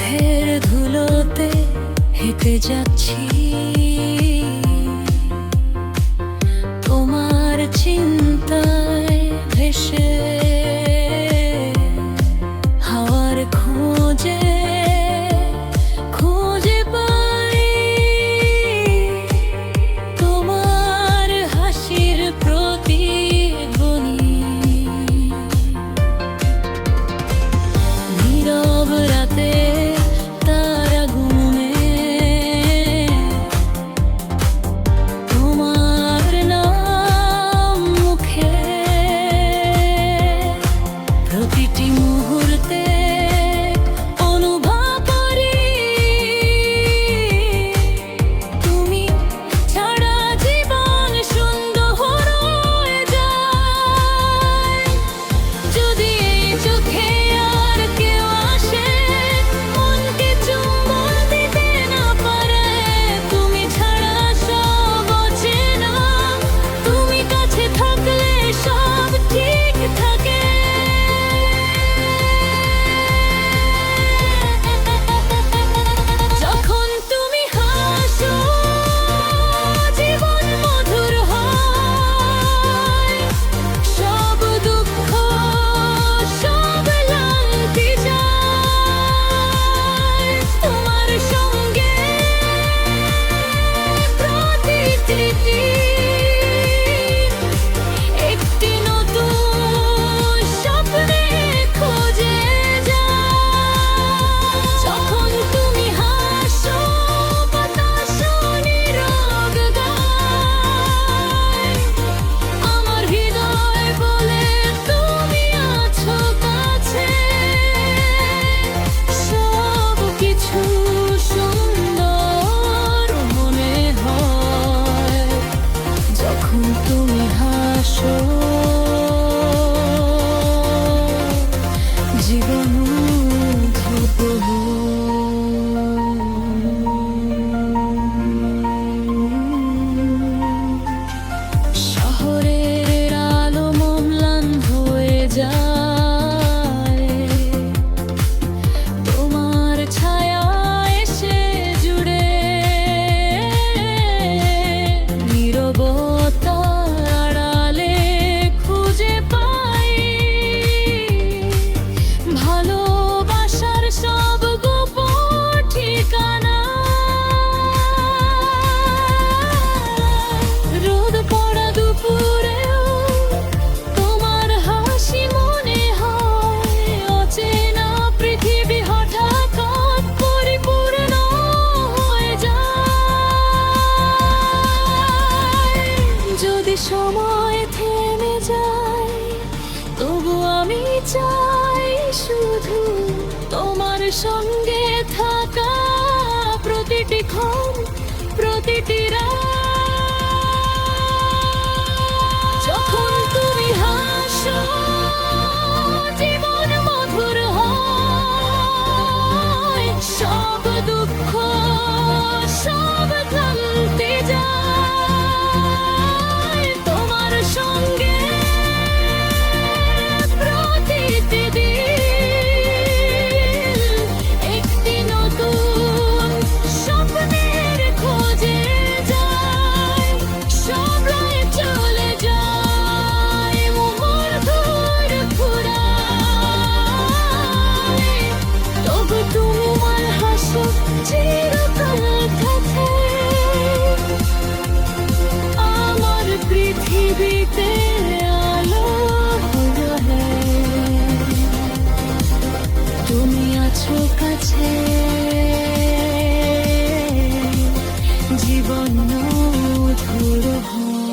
মেঘের ধুলোতে হেঁটে যাচ্ছি, তোমার চিন্তায় ভেসে হাওয়ার খোঁজে খুঁজে পাই তোমার হাসির প্রতিধ্বনি। নীরব রাতে তারা ঘুমে তোমার নাম মুখে, প্রতিটি মুহূর্তে অনুভব করি তুমি ছাড়া জীবন সুন্দর হয়ে যায়। যদি এই চোখে আর কেউ আসে, মনকে চুম্বন দিতে না পারে, তুমি ছাড়া সব অচেনা, তুমি কাছে থাকলে সব ঠিক থাকে। যখন তুমি হাসো জীবন মধুর হয়, সব দুঃখ সব ক্লান্তি যায় তোমার সঙ্গে। প্রতিটি দিন একটি নতুন স্বপ্নে খোঁজে যায়। যখন তুমি হাসো বাতাস নীরব গায়, আমার হৃদয় বলে তুমি আছো কাছে। সব কিছু সুন্দর মনে হয় যখন তুমি হাসো, জীবন শহরের আলো ম্লান হয়ে যায়, তোমার ছায়া এসে জুড়ে নীরবতার আড়ালে খুঁজে পাই ভালোবাসার সব গোপন ঠিকানা। রোদ পড়া দুপুরেও তোমার হাসি মনে হয় অচেনা, পৃথিবী হঠাৎ পরিপূর্ণ হয়ে যায়। যদি সময় থেমে যায় তবু আমি চাই শুধু তোমার সঙ্গে থাকা, প্রতিটি ক্ষণ প্রতিটি রাত। যখন তুমি হাসো জীবন মধুর হয়, সব দুঃখ সব ক্লান্তি যায় তোমার সঙ্গে। প্রতিটি দিন একটি নতুন স্বপ্নের খোঁজে যায়, সব রায় চলে যায় মোহর ঘুরে ঘুরায়, তবু তোমার হাসি চিরকাল থাকে আমার পৃথিবীতে আলো হয়ে। তুমি আছো কাছে, জীবন মধুর হয়।